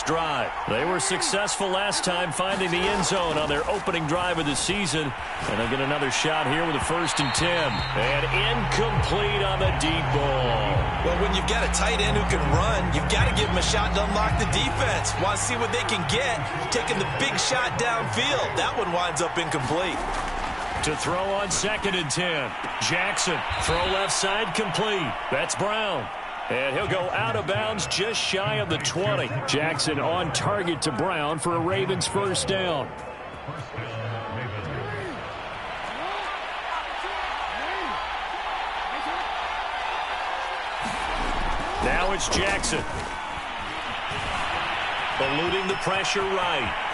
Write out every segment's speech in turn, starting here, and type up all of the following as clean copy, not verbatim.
drive. They were successful last time finding the end zone on their opening drive of the season. And they'll get another shot here with a 1st and 10. And incomplete on the deep ball. Well, when you've got a tight end who can run, you've got to give him a shot to unlock the defense. Want to see what they can get, taking the big shot downfield. That one winds up incomplete. To throw on 2nd and 10. Jackson, throw left side complete. That's Brown. And he'll go out of bounds just shy of the 20. Jackson on target to Brown for a Ravens 1st down. Now it's Jackson. Eluding the pressure right.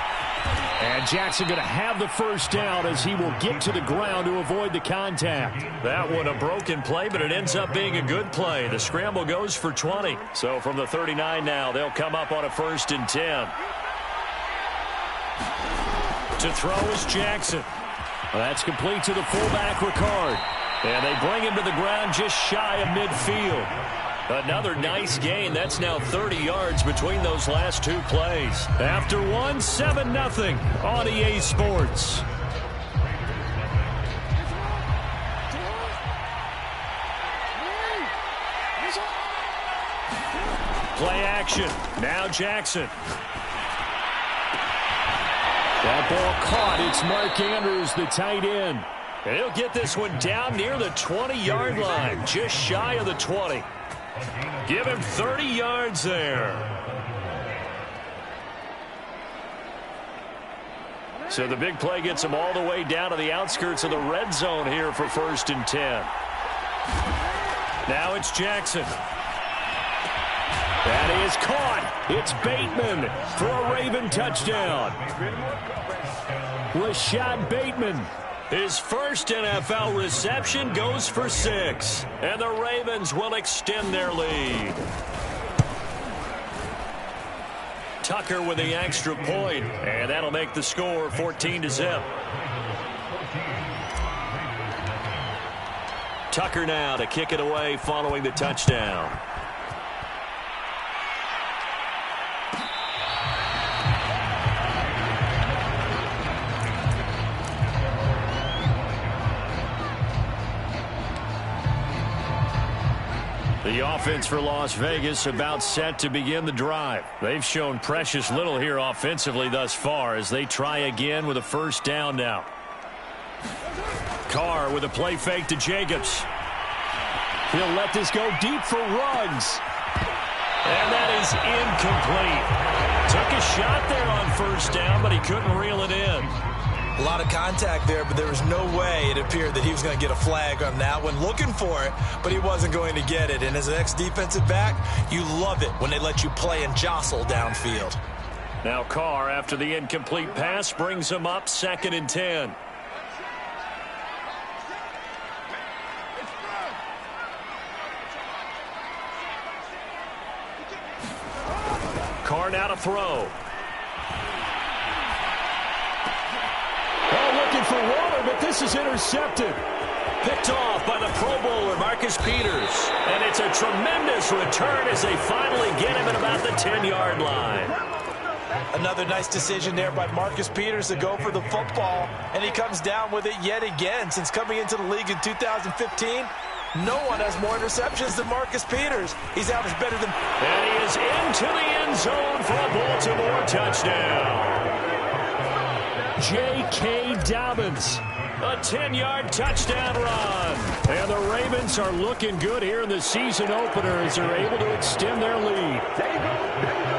And Jackson going to have the 1st down as he will get to the ground to avoid the contact. That one a broken play, but it ends up being a good play. The scramble goes for 20. So from the 39 now, they'll come up on a 1st and 10. To throw is Jackson. Well, that's complete to the fullback, Ricard. And they bring him to the ground just shy of midfield. Another nice gain. That's now 30 yards between those last 2 plays. After one, 7-0 on EA Sports. Play action. Now Jackson. That ball caught. It's Mark Andrews, the tight end. And he'll get this one down near the 20-yard line, just shy of the 20. Give him 30 yards there. So the big play gets him all the way down to the outskirts of the red zone here for 1st and 10. Now it's Jackson. That is caught. It's Bateman for a Raven touchdown. Rashad Bateman. His first NFL reception goes for 6. And the Ravens will extend their lead. Tucker with the extra point. And that'll make the score 14-0. Tucker now to kick it away following the touchdown. The offense for Las Vegas about set to begin the drive. They've shown precious little here offensively thus far as they try again with a 1st down now. Carr with a play fake to Jacobs. He'll let this go deep for Ruggs. And that is incomplete. Took a shot there on 1st down, but he couldn't reel it in. A lot of contact there, but there was no way it appeared that he was going to get a flag on that one. Looking for it, but he wasn't going to get it. And as an ex-defensive back, you love it when they let you play and jostle downfield. Now Carr, after the incomplete pass, brings him up 2nd and 10. Carr now to throw. For water, but this is intercepted. Picked off by the Pro Bowler, Marcus Peters. And it's a tremendous return as they finally get him at about the 10-yard line. Another nice decision there by Marcus Peters to go for the football, and he comes down with it yet again. Since coming into the league in 2015, no one has more interceptions than Marcus Peters. He's averaged better than... And he is into the end zone for a Baltimore touchdown. J.K. Dobbins, a 10-yard touchdown run. And the Ravens are looking good here in the season opener as they're able to extend their lead.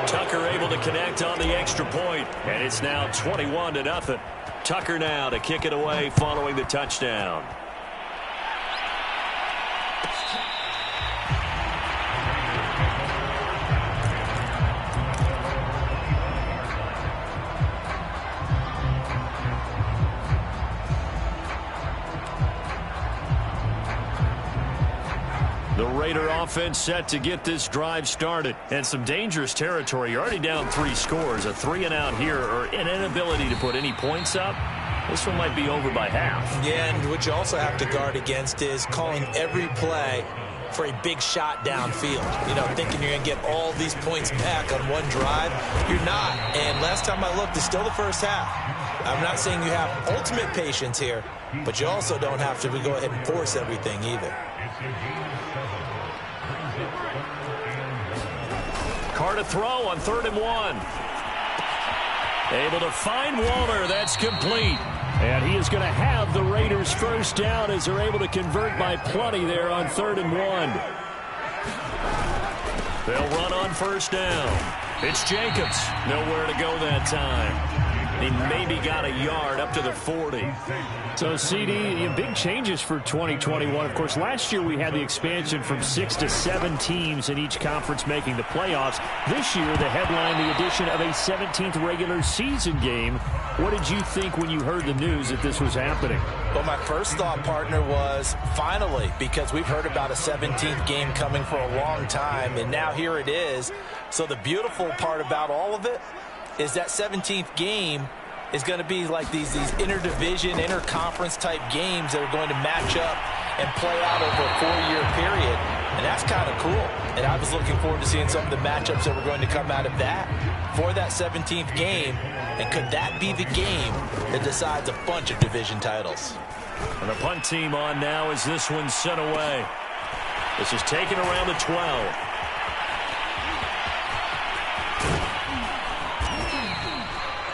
Tucker able to connect on the extra point, and it's now 21-0. Tucker now to kick it away following the touchdown. The Raider offense set to get this drive started. And some dangerous territory. You're already down 3 scores. A 3-and-out here or an inability to put any points up. This one might be over by half. Yeah, and what you also have to guard against is calling every play for a big shot downfield. You know, thinking you're going to get all these points back on one drive. You're not. And last time I looked, it's still the first half. I'm not saying you have ultimate patience here, but you also don't have to go ahead and force everything either. Carr to throw on 3rd and 1. Able to find Waller. That's complete. And he is going to have the Raiders first down as they're able to convert by plenty there on 3rd and 1. They'll run on first down. It's Jacobs. Nowhere to go that time. He maybe got a yard up to the 40. So, CD, big changes for 2021. Of course, last year we had the expansion from 6 to 7 teams in each conference making the playoffs. This year, the headline, the addition of a 17th regular season game. What did you think when you heard the news that this was happening? Well, my first thought, partner, was finally, because we've heard about a 17th game coming for a long time, and now here it is. So the beautiful part about all of it is that 17th game is going to be like these interdivision, interconference type games that are going to match up and play out over a 4-year period. And that's kind of cool. And I was looking forward to seeing some of the matchups that were going to come out of that for that 17th game. And could that be the game that decides a bunch of division titles? And the punt team on now as this one's sent away. This is taken around the 12.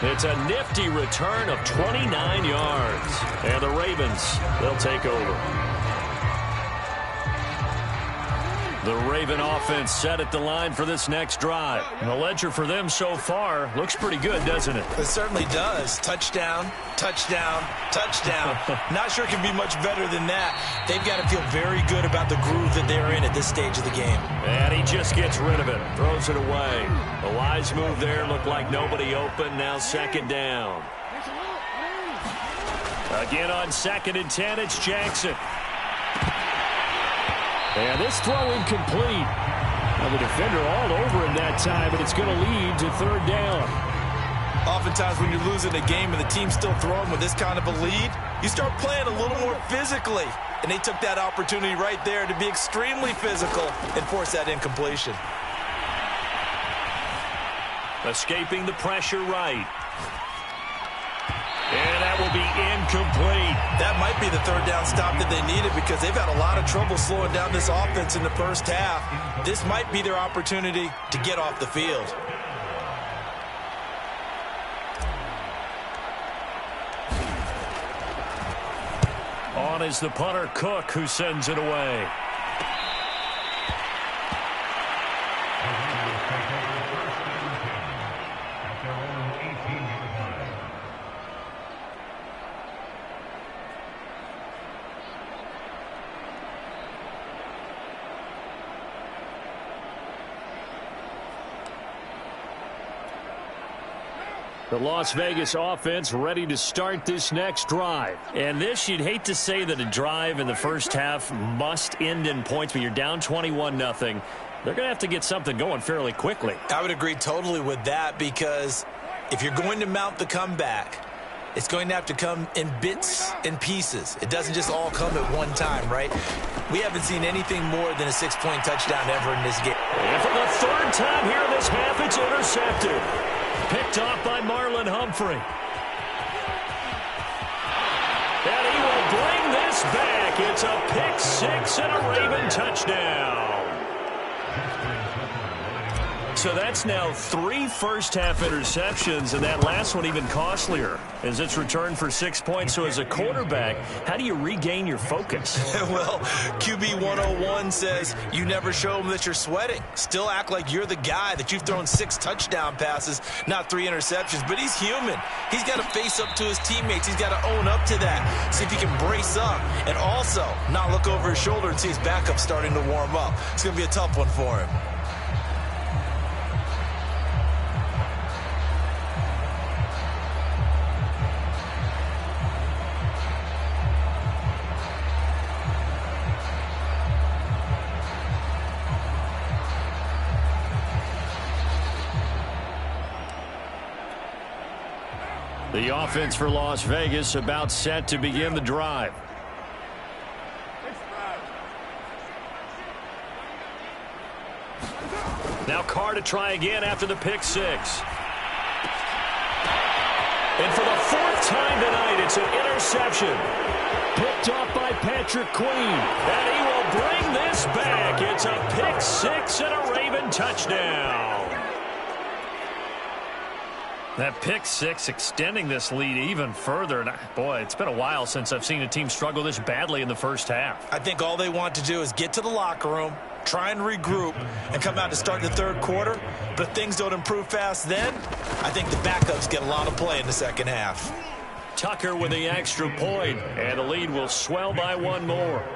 It's a nifty return of 29 yards. And the Ravens, they'll take over. The Raven offense set at the line for this next drive. And the ledger for them so far looks pretty good, doesn't it? It certainly does. Touchdown, touchdown, touchdown. Not sure it can be much better than that. They've got to feel very good about the groove that they're in at this stage of the game. And he just gets rid of it. Throws it away. A wise move there. Looked like nobody open. Now 2nd down. Again on 2nd and 10, it's Jackson. And this throw incomplete. Now the defender all over him that time, but it's going to lead to 3rd down. Oftentimes when you're losing a game and the team's still throwing with this kind of a lead, you start playing a little more physically. And they took that opportunity right there to be extremely physical and force that incompletion. Escaping the pressure right. And that will be incomplete. That might be the 3rd down stop that they needed because they've had a lot of trouble slowing down this offense in the first half. This might be their opportunity to get off the field. On is the punter, Cook, who sends it away. The Las Vegas offense ready to start this next drive. And this, you'd hate to say that a drive in the first half must end in points, but you're down 21-0. They're going to have to get something going fairly quickly. I would agree totally with that because if you're going to mount the comeback, it's going to have to come in bits and pieces. It doesn't just all come at one time, right? We haven't seen anything more than a 6-point touchdown ever in this game. And for the 3rd time here in this half, it's intercepted. Picked off by Marlon Humphrey. And he will bring this back. It's a pick-6 and a Raven touchdown. So that's now 3 first-half interceptions, and that last one even costlier as it's returned for 6 points. So as a quarterback, how do you regain your focus? Well, QB 101 says you never show them that you're sweating. Still act like you're the guy, that you've thrown 6 touchdown passes, not 3 interceptions. But he's human. He's got to face up to his teammates. He's got to own up to that, see if he can brace up, and also not look over his shoulder and see his backup starting to warm up. It's going to be a tough one for him. The offense for Las Vegas about set to begin the drive. Now Carr to try again after the pick six. And for the fourth time tonight, it's an interception. Picked off by Patrick Queen. And he will bring this back. It's a pick six and a Raven touchdown. That pick six extending this lead even further. And boy, it's been a while since I've seen a team struggle this badly in the first half. I think all they want to do is get to the locker room, try and regroup, and come out to start the third quarter. But if things don't improve fast then, I think the backups get a lot of play in the second half. Tucker with the extra point, and the lead will swell by one more.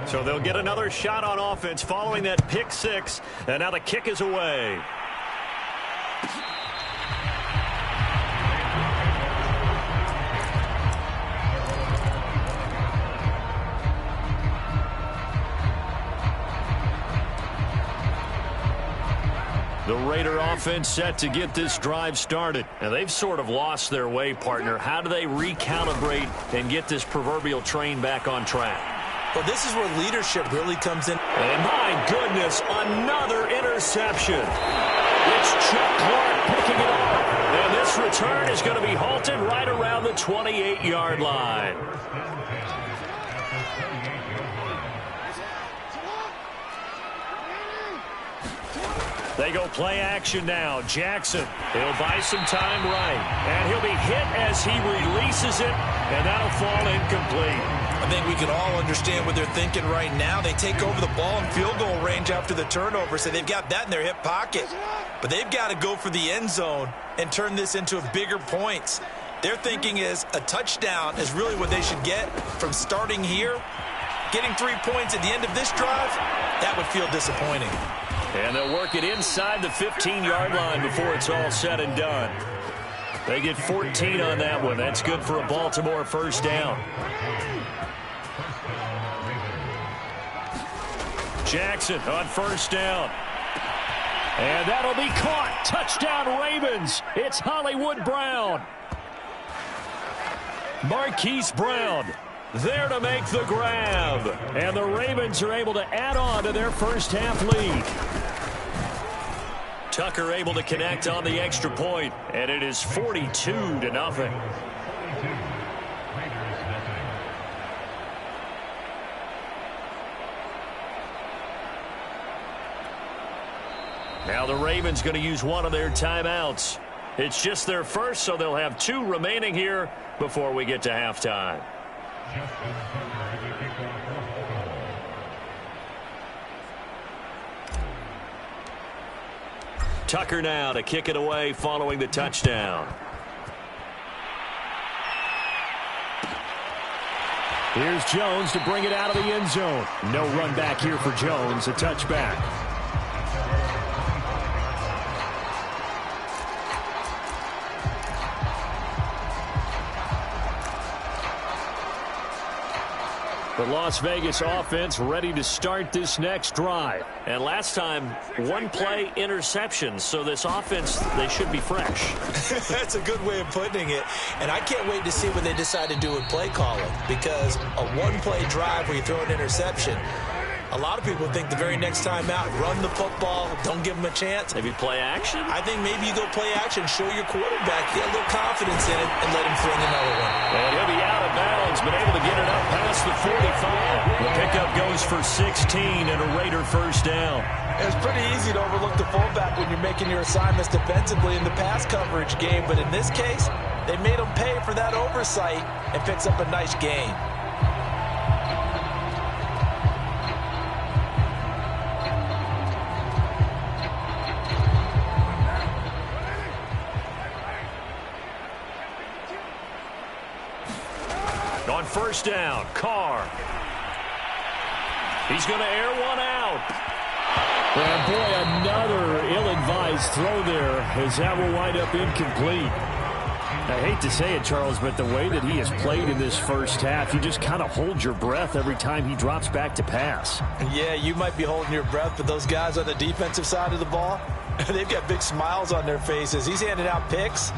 So they'll get another shot on offense following that pick six, and now the kick is away. The Raider offense set to get this drive started. And they've sort of lost their way, partner. How do they recalibrate and get this proverbial train back on track? Well, this is where leadership really comes in. And my goodness, another interception. It's Chuck Clark picking it up. And this return is going to be halted right around the 28-yard line. They go play action now. Jackson, he'll buy some time right. And he'll be hit as he releases it, and that'll fall incomplete. I think we can all understand what they're thinking right now. They take over the ball in field goal range after the turnover, so they've got that in their hip pocket. But they've got to go for the end zone and turn this into a bigger points. Their thinking is a touchdown is really what they should get from starting here. Getting 3 points at the end of this drive, that would feel disappointing. And they'll work it inside the 15-yard line before it's all said and done. They get 14 on that one. That's good for a Baltimore first down. Jackson on first down. And that'll be caught. Touchdown Ravens. It's Hollywood Brown. Marquise Brown there to make the grab. And the Ravens are able to add on to their first half lead. Tucker able to connect on the extra point, and it is 42-0. Now the Ravens going to use one of their timeouts. It's just their first, so they'll have 2 remaining here before we get to halftime. Tucker now to kick it away following the touchdown. Here's Jones to bring it out of the end zone. No run back here for Jones, a touchback. The Las Vegas offense ready to start this next drive. And last time, one play interception. So this offense, they should be fresh. That's a good way of putting it. And I can't wait to see what they decide to do with play calling. Because a one-play drive where you throw an interception, a lot of people think the very next time out, run the football, don't give them a chance. Maybe play action? I think maybe you go play action, show your quarterback, get a little confidence in it, and let him fling another one. And he'll be out of bounds, but able to get it up past the 45. The pickup goes for 16 and a Raider first down. It's pretty easy to overlook the fullback when you're making your assignments defensively in the pass coverage game, but in this case, they made him pay for that oversight and picks up a nice gain. On first down, Carr. He's going to air one out. And boy, another ill-advised throw there as that will wind up incomplete. I hate to say it, Charles, but the way that he has played in this first half, you just kind of hold your breath every time he drops back to pass. Yeah, you might be holding your breath, but those guys on the defensive side of the ball, they've got big smiles on their faces. He's handing out picks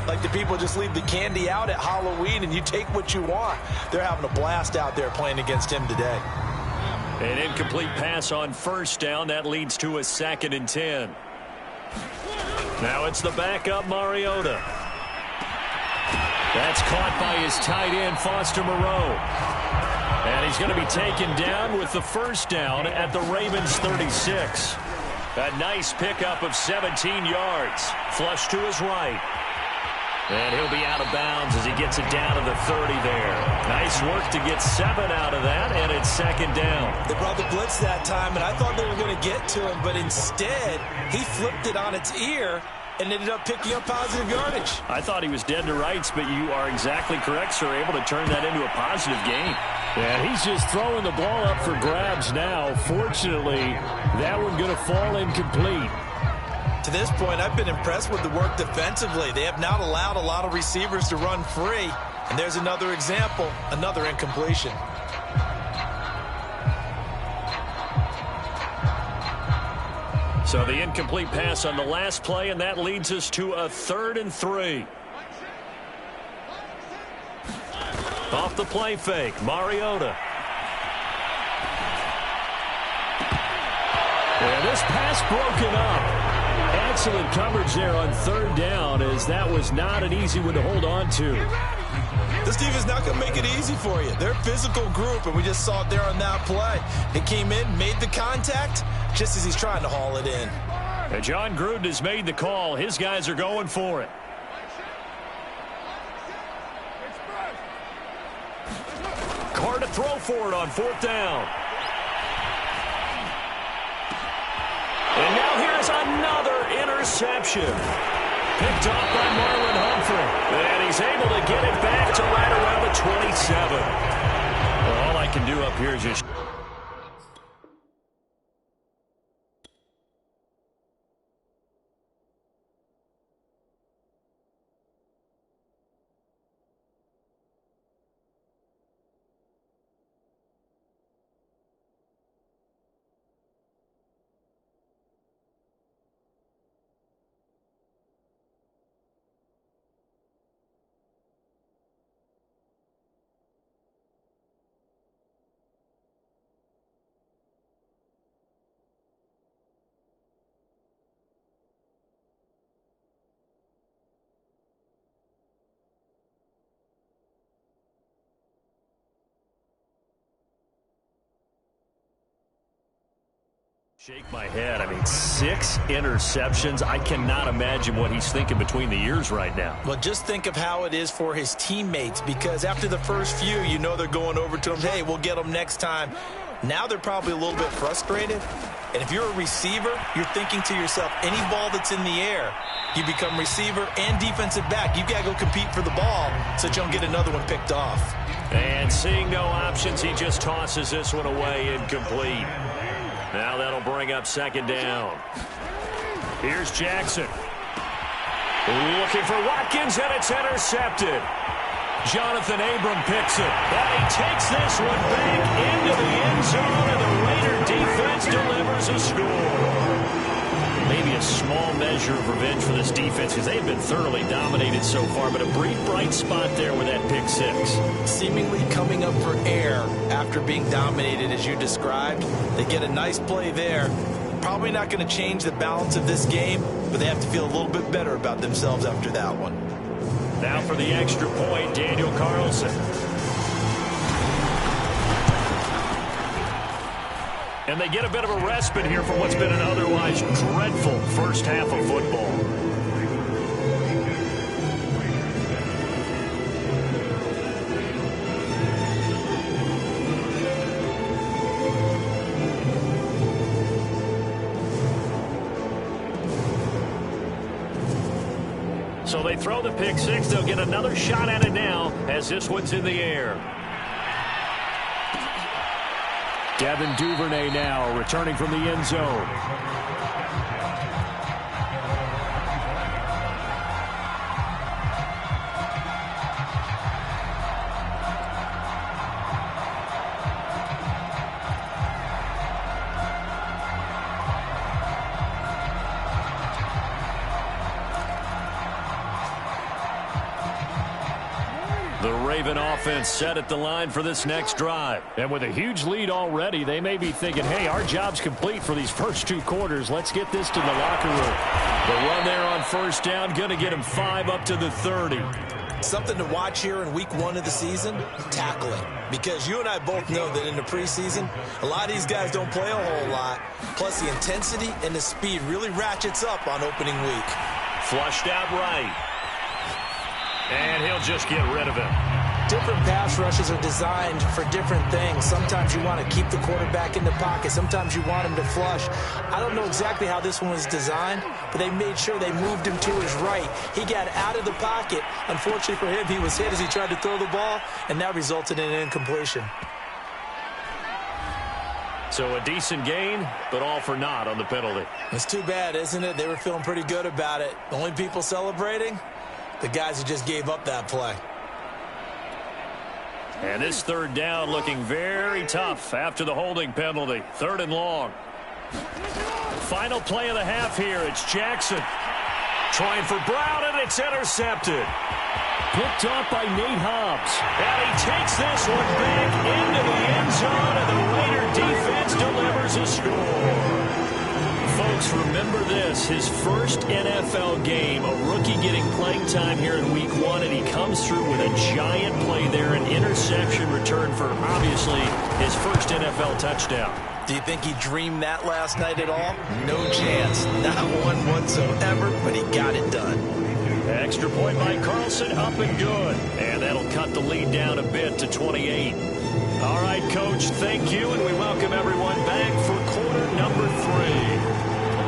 like the people just leave the candy out at Halloween and you take what you want. They're having a blast out there playing against him today. An incomplete pass on first down. That leads to a 2nd and 10. Now it's the backup Mariota. That's caught by his tight end, Foster Moreau. And he's going to be taken down with the first down at the Ravens 36. A nice pickup of 17 yards. Flush to his right. And he'll be out of bounds as he gets it down to the 30 there. Nice work to get 7 out of that, and it's 2nd down. They brought the blitz that time, and I thought they were going to get to him, but instead, he flipped it on its ear and ended up picking up positive yardage. I thought he was dead to rights, but you are exactly correct, sir. Able to turn that into a positive gain. Yeah, he's just throwing the ball up for grabs now. Fortunately, that one going to fall incomplete. To this point, I've been impressed with the work defensively. They have not allowed a lot of receivers to run free. And there's another example, another incompletion. So the incomplete pass on the last play, and that leads us to a 3rd and 3. Off the play fake, Mariota. And this pass broken up. Excellent coverage there on 3rd down, as that was not an easy one to hold on to. This team is not going to make it easy for you. They're a physical group, and we just saw it there on that play. It came in, made the contact, just as he's trying to haul it in. And John Gruden has made the call. His guys are going for it. Carr to throw for it on 4th down. And now here's another interception. Picked off by Marlon Humphrey. And he's able to get it back to right around the 27. Well, all I can do up here is just... Shake my head. I mean, 6 interceptions. I cannot imagine what he's thinking between the ears right now. Well, just think of how it is for his teammates, because after the first few, you know they're going over to him, hey, we'll get them next time. Now they're probably a little bit frustrated. And if you're a receiver, you're thinking to yourself, any ball that's in the air, you become receiver and defensive back. You've got to go compete for the ball so that you don't get another one picked off. And seeing no options, he just tosses this one away incomplete. Now that'll bring up 2nd down. Here's Jackson. Looking for Watkins, and it's intercepted. Jonathan Abram picks it. And he takes this one back into the end zone, and the Raider defense delivers a score. Maybe a small measure of revenge for this defense, because they've been thoroughly dominated so far, but a brief bright spot there with that pick 6. Seemingly coming up for air after being dominated as you described. They get a nice play there. Probably not going to change the balance of this game, but they have to feel a little bit better about themselves after that one. Now for the extra point, Daniel Carlson. And they get a bit of a respite here from what's been an otherwise dreadful first half of football. So they throw the pick 6. They'll get another shot at it now as this one's in the air. Devin Duvernay now returning from the end zone. The Raven offense set at the line for this next drive. And with a huge lead already, they may be thinking, hey, our job's complete for these first 2 quarters. Let's get this to the locker room. The run there on first down, going to get him 5 up to the 30. Something to watch here in week 1 of the season, tackling. Because you and I both know that in the preseason, a lot of these guys don't play a whole lot. Plus, the intensity and the speed really ratchets up on opening week. Flushed out right. And he'll just get rid of him. Different pass rushes are designed for different things. Sometimes you want to keep the quarterback in the pocket. Sometimes you want him to flush. I don't know exactly how this one was designed, but they made sure they moved him to his right. He got out of the pocket. Unfortunately for him, he was hit as he tried to throw the ball, and that resulted in an incompletion. So a decent gain, but all for naught on the penalty. It's too bad, isn't it? They were feeling pretty good about it. The only people celebrating? The guys who just gave up that play. And this third down looking very tough after the holding penalty. 3rd and long. Final play of the half here. It's Jackson. Trying for Brown, and it's intercepted. Picked off by Nate Hobbs. And he takes this one back into the end zone, and the Raider defense delivers a score. Folks, remember this, his first NFL game, a rookie getting playing time here in week 1, and he comes through with a giant play there, an interception return for, obviously, his first NFL touchdown. Do you think he dreamed that last night at all? No chance. Not one whatsoever, but he got it done. Extra point by Carlson, up and good. And that'll cut the lead down a bit to 28. All right, Coach, thank you, and we welcome everyone back for quarter number 3.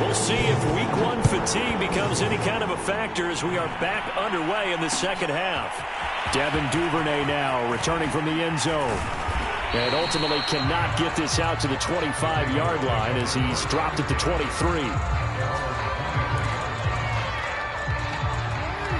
We'll see if week 1 fatigue becomes any kind of a factor as we are back underway in the second half. Devin Duvernay now returning from the end zone. And ultimately cannot get this out to the 25-yard line as he's dropped at the 23.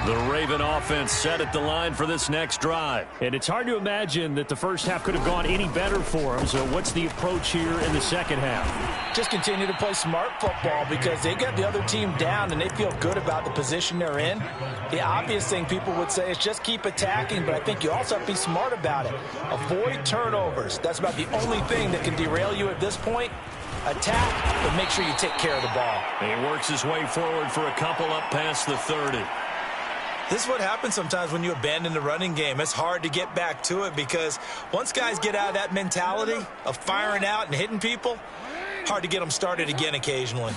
The Raven offense set at the line for this next drive. And it's hard to imagine that the first half could have gone any better for him. So what's the approach here in the second half? Just continue to play smart football because they got the other team down and they feel good about the position they're in. The obvious thing people would say is just keep attacking, but I think you also have to be smart about it. Avoid turnovers. That's about the only thing that can derail you at this point. Attack, but make sure you take care of the ball. He works his way forward for a couple up past the 30. This is what happens sometimes when you abandon the running game. It's hard to get back to it because once guys get out of that mentality of firing out and hitting people, hard to get them started again occasionally.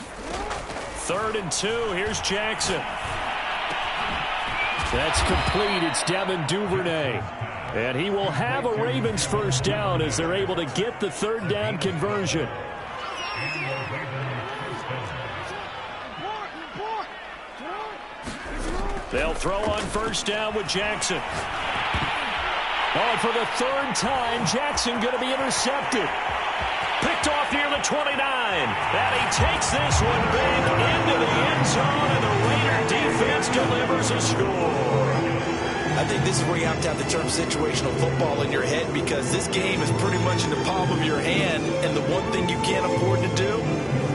3rd and 2. Here's Jackson. That's complete. It's Devin Duvernay. And he will have a Ravens first down as they're able to get the 3rd down conversion. They'll throw on first down with Jackson. Oh, for the 3rd time, Jackson going to be intercepted. Picked off near the 29. And he takes this one big into the end zone, and the Raider defense delivers a score. I think this is where you have to have the term situational football in your head because this game is pretty much in the palm of your hand, and the one thing you can't afford to do,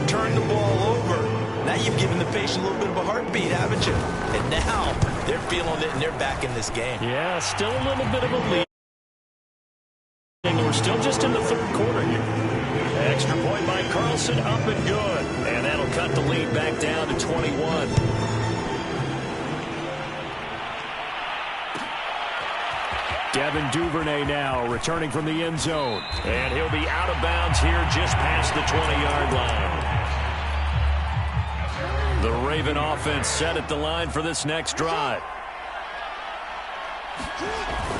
turn the ball over. Now you've given the patient a little bit of a heartbeat, haven't you? And now they're feeling it, and they're back in this game. Yeah, still a little bit of a lead. And we're still just in the 3rd quarter here. Extra point by Carlson, up and good. And that'll cut the lead back down to 21. Devin Duvernay now returning from the end zone. And he'll be out of bounds here just past the 20-yard line. The Raven offense set at the line for this next drive.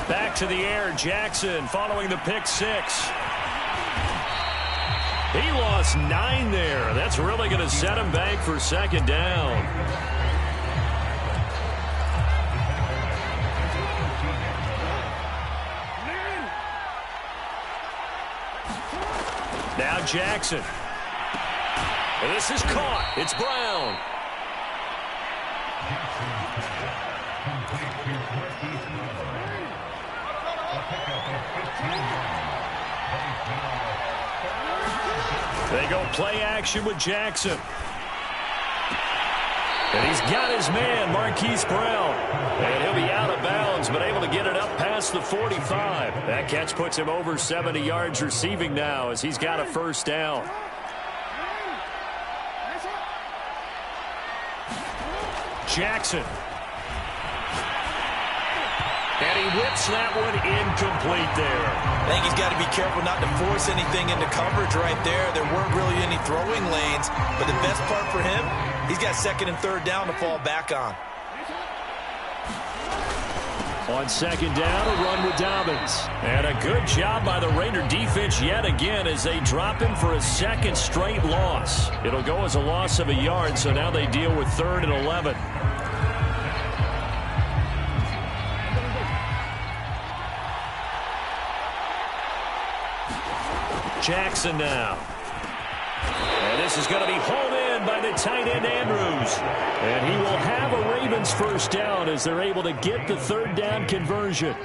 Back to the air, Jackson following the pick 6. He lost 9 there. That's really going to set him back for 2nd down. Now Jackson. And this is caught. It's Brown. They go play action with Jackson. And he's got his man, Marquise Brown. And he'll be out of bounds, but able to get it up past past the 45. That catch puts him over 70 yards receiving now as he's got a first down. Jackson. And he whips that one incomplete there. I think he's got to be careful not to force anything into coverage right there. There weren't really any throwing lanes, but the best part for him, he's got second and third down to fall back on. On second down, a run with Dobbins. And a good job by the Raider defense yet again as they drop him for a second straight loss. It'll go as a loss of a yard, so now they deal with 3rd and 11. Jackson now. And this is going to be hauled in by the tight end Andrews. And he will have a Ravens first down as they're able to get the 3rd down conversion.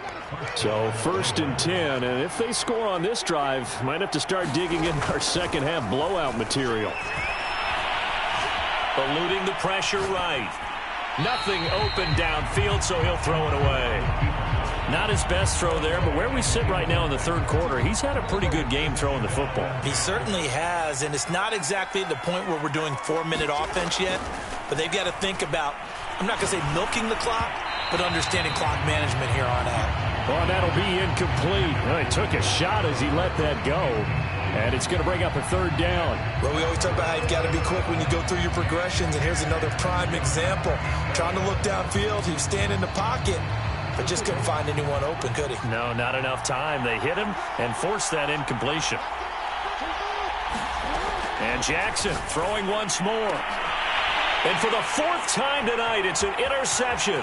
So 1st and 10. And if they score on this drive, might have to start digging in our second half blowout material. Eluding the pressure right. Nothing open downfield, so he'll throw it away. Not his best throw there, but where we sit right now in the 3rd quarter, he's had a pretty good game throwing the football. He certainly has, and it's not exactly the point where we're doing 4-minute offense yet, but they've got to think about, I'm not going to say milking the clock, but understanding clock management here on out. Well, that'll be incomplete. Well, he took a shot as he let that go, and it's going to bring up a 3rd down. Well, we always talk about how you've got to be quick when you go through your progressions, and here's another prime example. Trying to look downfield, he was standing in the pocket, but just couldn't find anyone open, could he? No, not enough time. They hit him and forced that incompletion. And Jackson throwing once more. And for the 4th time tonight, it's an interception.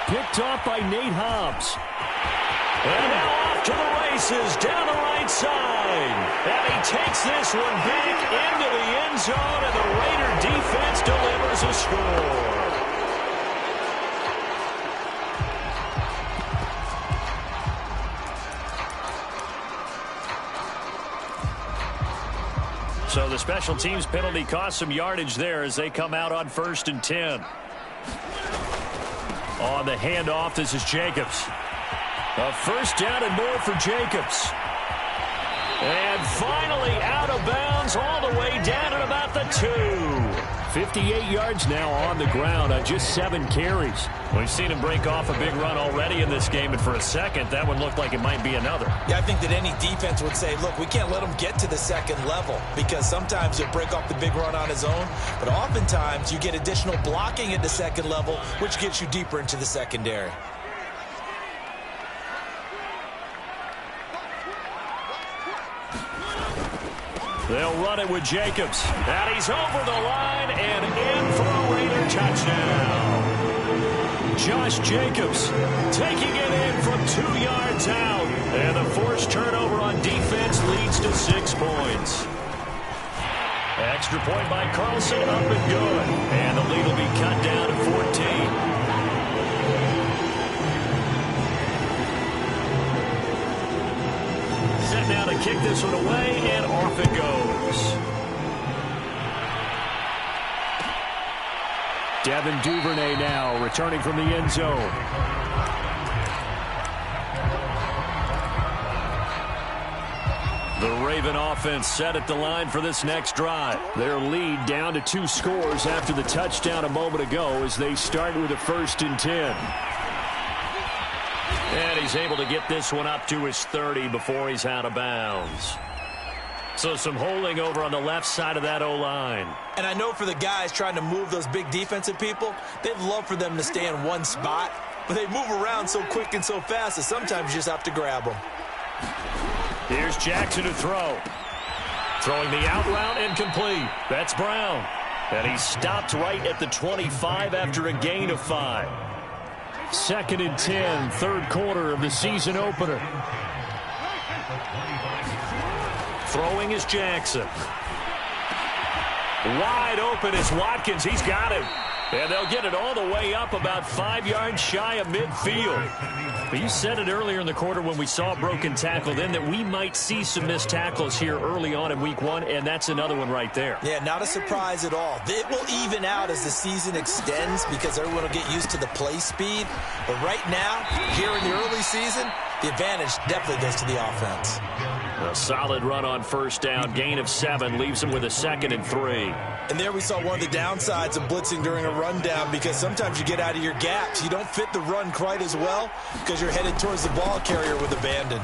Picked off by Nate Hobbs. And now off to the races down the right side. And he takes this one back into the end zone, and the Raider defense delivers a score. So the special teams penalty cost some yardage there as they come out on 1st and 10. On the handoff, this is Jacobs. A first down and more for Jacobs. And finally out of bounds all the way down at about the 2. 58 yards now on the ground on just 7 carries. We've seen him break off a big run already in this game, and for a second, that one looked like it might be another. Yeah, I think that any defense would say, look, we can't let him get to the 2nd level because sometimes he'll break off the big run on his own, but oftentimes you get additional blocking at the 2nd level, which gets you deeper into the secondary. They'll run it with Jacobs. And he's over the line and in for a Raider touchdown. Josh Jacobs taking it in from 2 yards out. And the forced turnover on defense leads to 6 points. Extra point by Carlson, up and good. And the lead will be cut down to 14. Set now to kick this one away, and off it goes. Devin Duvernay now returning from the end zone. The Raven offense set at the line for this next drive. Their lead down to 2 scores after the touchdown a moment ago as they start with a 1st and 10. And he's able to get this one up to his 30 before he's out of bounds. So some holding over on the left side of that O-line. And I know for the guys trying to move those big defensive people, they'd love for them to stay in one spot, but they move around so quick and so fast that sometimes you just have to grab them. Here's Jackson to throw. Throwing the out route incomplete. That's Brown. And he stopped right at the 25 after a gain of 5. 2nd and 10, 3rd quarter of the season opener. Throwing is Jackson. Wide open is Watkins. He's got him. And they'll get it all the way up about 5 yards shy of midfield. But you said it earlier in the quarter when we saw a broken tackle then that we might see some missed tackles here early on in week 1, and that's another one right there. Yeah, not a surprise at all. It will even out as the season extends because everyone will get used to the play speed. But right now, here in the early season, the advantage definitely goes to the offense. A solid run on first down. Gain of 7 leaves him with a 2nd and 3. And there we saw one of the downsides of blitzing during a rundown because sometimes you get out of your gaps. You don't fit the run quite as well because you're headed towards the ball carrier with abandon.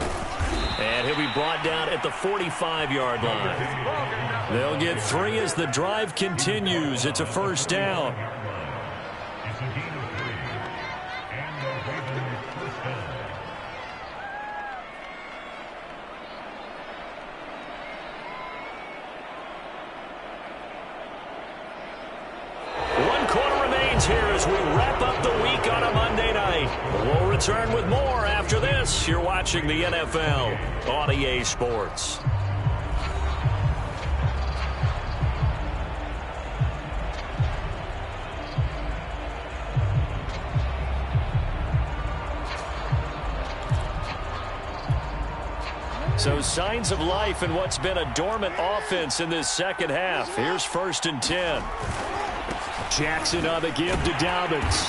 And he'll be brought down at the 45-yard line. They'll get 3 as the drive continues. It's a first down. Here as we wrap up the week on a Monday night. We'll return with more after this. You're watching the NFL on EA Sports. So signs of life in what's been a dormant offense in this second half. Here's 1st and 10. Jackson on the give to Dobbins.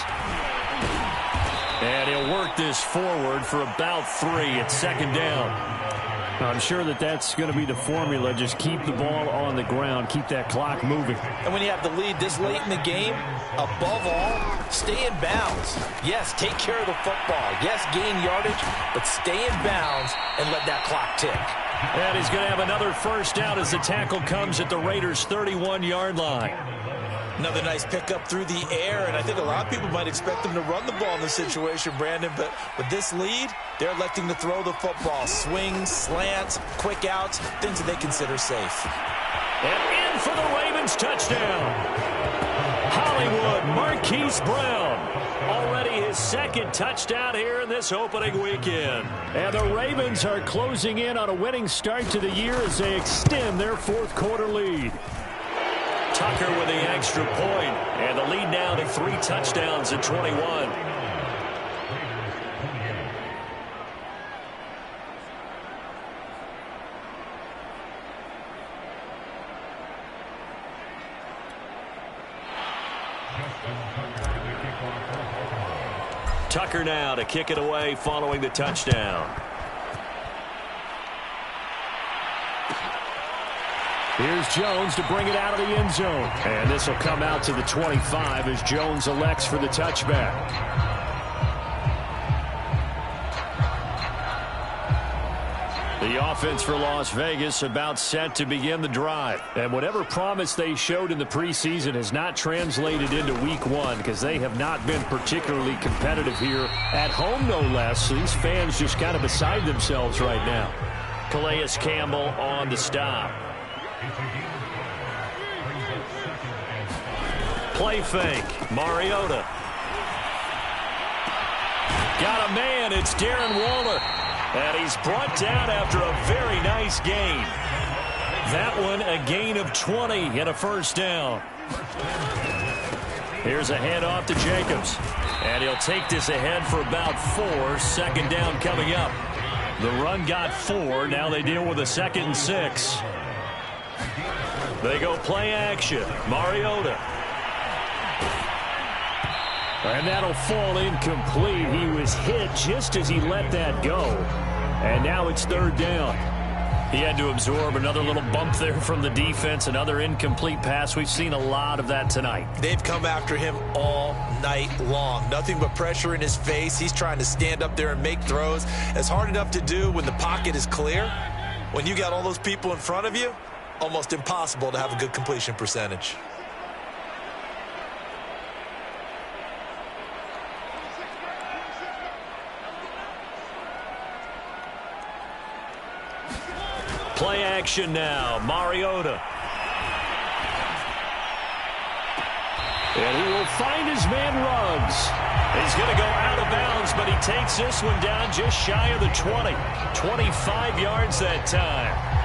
And he'll work this forward for about 3 at 2nd down. I'm sure that that's going to be the formula. Just keep the ball on the ground. Keep that clock moving. And when you have the lead this late in the game, above all, stay in bounds. Yes, take care of the football. Yes, gain yardage, but stay in bounds and let that clock tick. And he's going to have another first down as the tackle comes at the Raiders' 31-yard line. Another nice pickup through the air, and I think a lot of people might expect them to run the ball in this situation, Brandon, but with this lead, they're electing to throw the football. Swings, slants, quick outs, things that they consider safe. And in for the Ravens touchdown. Hollywood Marquise Brown. Already his 2nd touchdown here in this opening weekend. And the Ravens are closing in on a winning start to the year as they extend their 4th quarter lead. Tucker with the extra point, and the lead now to 3 touchdowns at 21. Tucker now to kick it away following the touchdown. Here's Jones to bring it out of the end zone. And this will come out to the 25 as Jones elects for the touchback. The offense for Las Vegas about set to begin the drive. And whatever promise they showed in the preseason has not translated into week 1 because they have not been particularly competitive here at home, no less. So these fans just kind of beside themselves right now. Calais Campbell on the stop. Play fake. Mariota. Got a man. It's Darren Waller. And he's brought down after a very nice gain. That one a gain of 20 and a first down. Here's a handoff to Jacobs. And he'll take this ahead for about 4. 2nd down coming up. The run got 4. Now they deal with a 2nd and 6. They go play action. Mariota. And that'll fall incomplete. He was hit just as he let that go. And now it's 3rd down. He had to absorb another little bump there from the defense. Another incomplete pass. We've seen a lot of that tonight. They've come after him all night long. Nothing but pressure in his face. He's trying to stand up there and make throws. It's hard enough to do when the pocket is clear. When you got all those people in front of you, almost impossible to have a good completion percentage. Play action now. Mariota. And he will find his man Ruggs. He's going to go out of bounds, but he takes this one down just shy of the 20. 25 yards that time.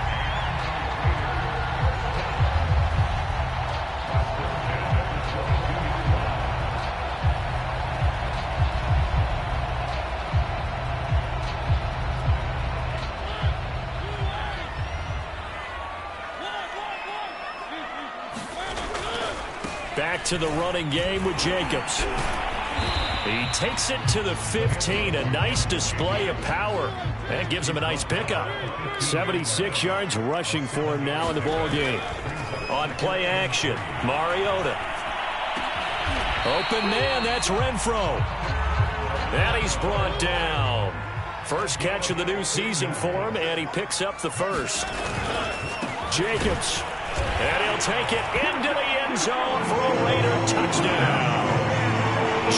back to the running game with Jacobs. He takes it to the 15. A nice display of power. And gives him a nice pickup. 76 yards rushing for him now in the ball game. On play action, Mariota. Open man, that's Renfro. And he's brought down. First catch of the new season for him, and he picks up the first. Jacobs. And he'll take it into the end zone for a Raider touchdown.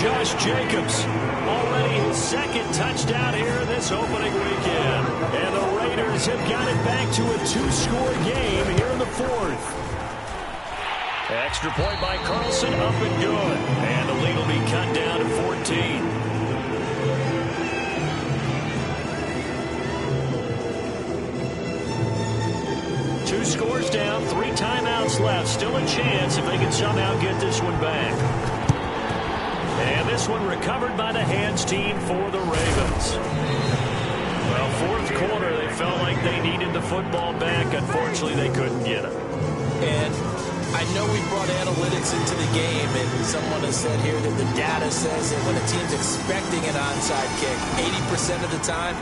Josh Jacobs, already his second touchdown here this opening weekend. And the Raiders have got it back to a 2-score game here in the fourth. Extra point by Carlson, up and good. And the lead will be cut down to 14. 2 scores down, 3 timeouts left. Still a chance if they can somehow get this one back. And this one recovered by the hands team for the Ravens. Well, fourth quarter, they felt like they needed the football back. Unfortunately, they couldn't get it. And I know we brought analytics into the game, and someone has said here that the data says that when a team's expecting an onside kick, 80% of the time,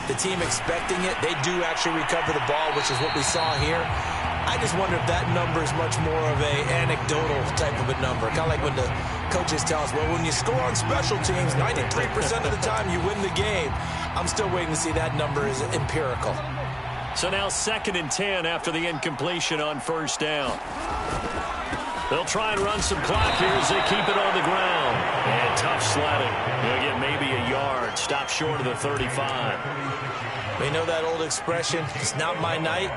the team expecting it, they do actually recover the ball, which is what we saw here. I just wonder if that number is much more of a anecdotal type of a number. Kind of like when the coaches tell us, well, when you score on special teams, 93% of the time you win the game. I'm still waiting to see that number is empirical. So now 2nd and 10 after the incompletion on first down. They'll try and run some clock here as they keep it on the ground. And tough sledding. They'll get maybe a yard. Stop short of the 35. We know that old expression, it's not my night.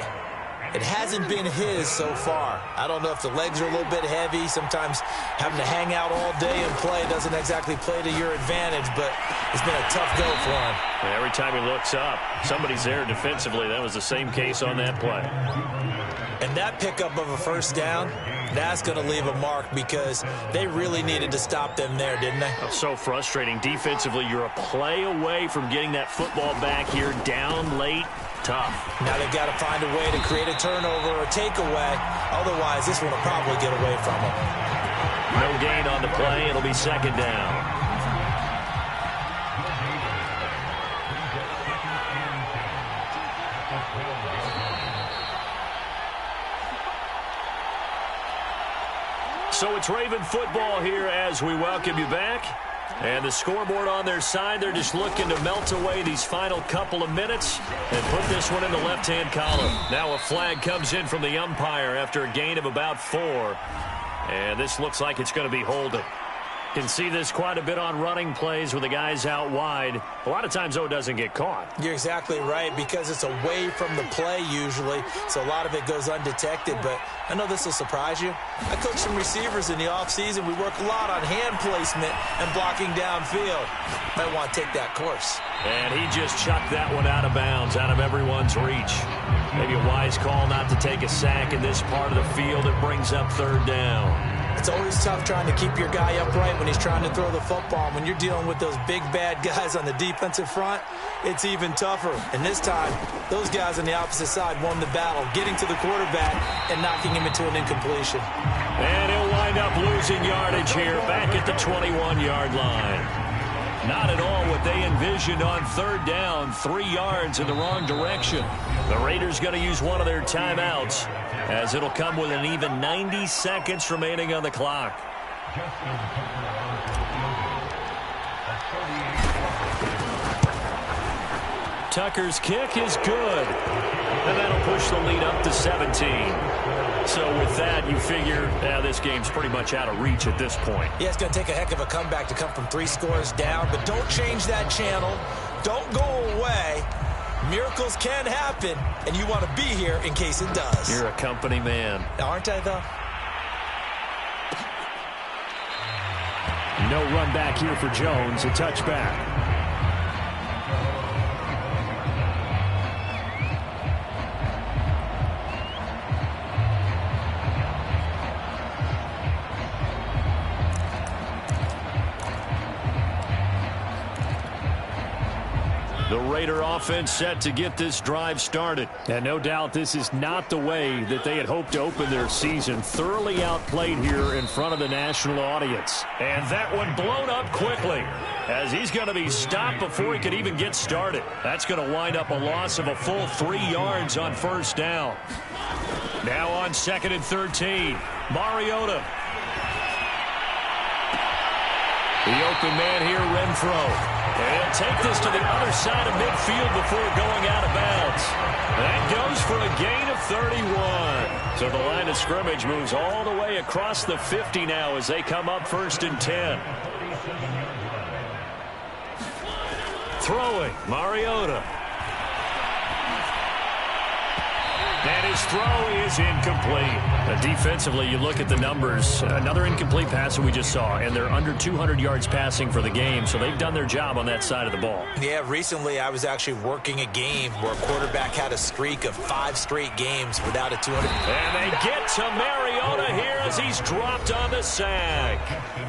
It hasn't been his so far. I don't know if the legs are a little bit heavy. Sometimes having to hang out all day and play doesn't exactly play to your advantage, but it's been a tough go for him. And every time he looks up, somebody's there defensively. That was the same case on that play. And that pickup of a first down, that's going to leave a mark because they really needed to stop them there, didn't they? Oh, so frustrating. Defensively, you're a play away from getting that football back here down late. Tough. Now they've got to find a way to create a turnover or takeaway. Otherwise, this one will probably get away from them. No gain on the play. It'll be 2nd down. So it's Raven football here as we welcome you back. And the scoreboard on their side, they're just looking to melt away these final couple of minutes and put this one in the left-hand column. Now a flag comes in from the umpire after a gain of about 4. And this looks like it's going to be holding. Can see this quite a bit on running plays with the guys out wide. A lot of times, though, it doesn't get caught. You're exactly right because it's away from the play usually, so a lot of it goes undetected. But I know this will surprise you. I coach some receivers in the offseason. We work a lot on hand placement and blocking downfield. Might want to take that course. And he just chucked that one out of bounds, out of everyone's reach. Maybe a wise call not to take a sack in this part of the field. It brings up 3rd down. It's always tough trying to keep your guy upright when he's trying to throw the football. When you're dealing with those big, bad guys on the defensive front, it's even tougher. And this time, those guys on the opposite side won the battle, getting to the quarterback and knocking him into an incompletion. And he'll wind up losing yardage here back at the 21-yard line. Not at all what they envisioned on 3rd down, 3 yards in the wrong direction. The Raiders going to use one of their timeouts as it'll come with an even 90 seconds remaining on the clock. Tucker's kick is good. And that'll push the lead up to 17. So with that, you figure this game's pretty much out of reach at this point. Yeah, it's going to take a heck of a comeback to come from 3 scores down, but don't change that channel. Don't go away. Miracles can happen, and you want to be here in case it does. You're a company man. Aren't I, though? No run back here for Jones. A touchback. The Raider offense set to get this drive started. And no doubt this is not the way that they had hoped to open their season. Thoroughly outplayed here in front of the national audience. And that one blown up quickly as he's going to be stopped before he could even get started. That's going to wind up a loss of a full 3 yards on first down. Now on 2nd and 13, Mariota. The open man here, Renfro. And he'll take this to the other side of midfield before going out of bounds. That goes for a gain of 31. So the line of scrimmage moves all the way across the 50 now as they come up 1st and 10. Throwing, Mariota. And his throw is incomplete. Defensively, you look at the numbers. Another incomplete pass that we just saw, and they're under 200 yards passing for the game, so they've done their job on that side of the ball. Yeah, recently I was actually working a game where a quarterback had a streak of 5 straight games without a 200. And they get to Mariota here as he's dropped on the sack.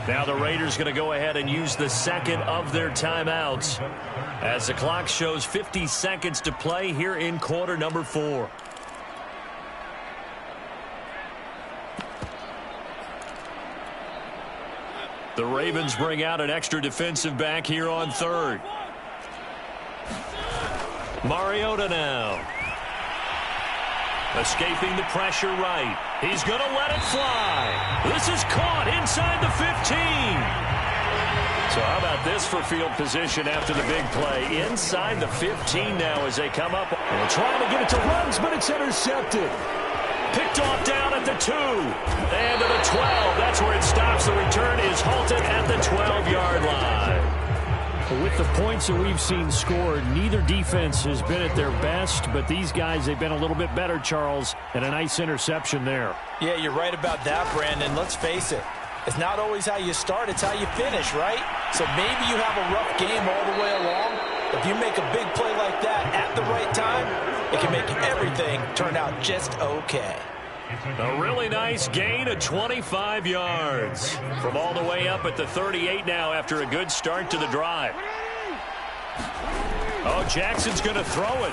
Now the Raiders going to go ahead and use the second of their timeouts as the clock shows 50 seconds to play here in quarter number 4. The Ravens bring out an extra defensive back here on 3rd. Mariota now. Escaping the pressure right. He's going to let it fly. This is caught inside the 15. So how about this for field position after the big play? Inside the 15 now as they come up. They're trying to get it to Ruggs, but it's intercepted. Picked off down at the 2. And to the 12. That's where it stops. The return is halted at the 12-yard line. With the points that we've seen scored, neither defense has been at their best, but these guys, they've been a little bit better, Charles, and a nice interception there. Yeah, you're right about that, Brandon. Let's face it. It's not always how you start, it's how you finish, right? So maybe you have a rough game all the way along. If you make a big play like that at the right time, it can make everything turn out just okay. A really nice gain of 25 yards from all the way up at the 38 now after a good start to the drive. Oh, Jackson's going to throw it.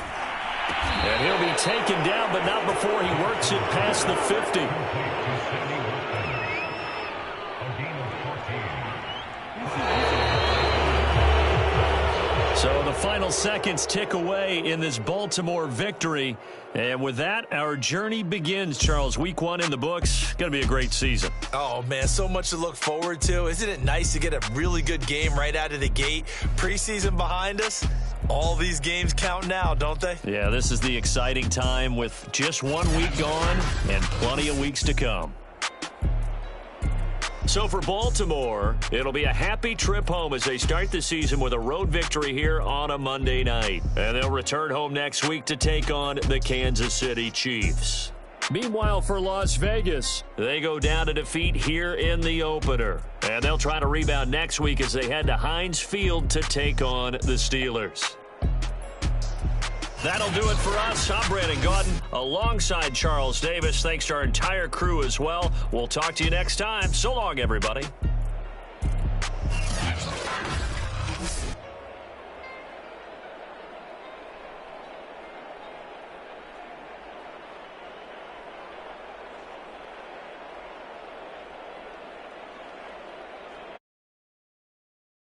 And he'll be taken down, but not before he works it past the 50. So the final seconds tick away in this Baltimore victory. And with that, our journey begins, Charles. Week 1 in the books. Going to be a great season. Oh, man, so much to look forward to. Isn't it nice to get a really good game right out of the gate? Preseason behind us. All these games count now, don't they? Yeah, this is the exciting time with just 1 week gone and plenty of weeks to come. So for Baltimore, it'll be a happy trip home as they start the season with a road victory here on a Monday night. And they'll return home next week to take on the Kansas City Chiefs. Meanwhile, for Las Vegas, they go down to defeat here in the opener. And they'll try to rebound next week as they head to Heinz Field to take on the Steelers. That'll do it for us. I'm Brandon Gaudin alongside Charles Davis. Thanks to our entire crew as well. We'll talk to you next time. So long, everybody.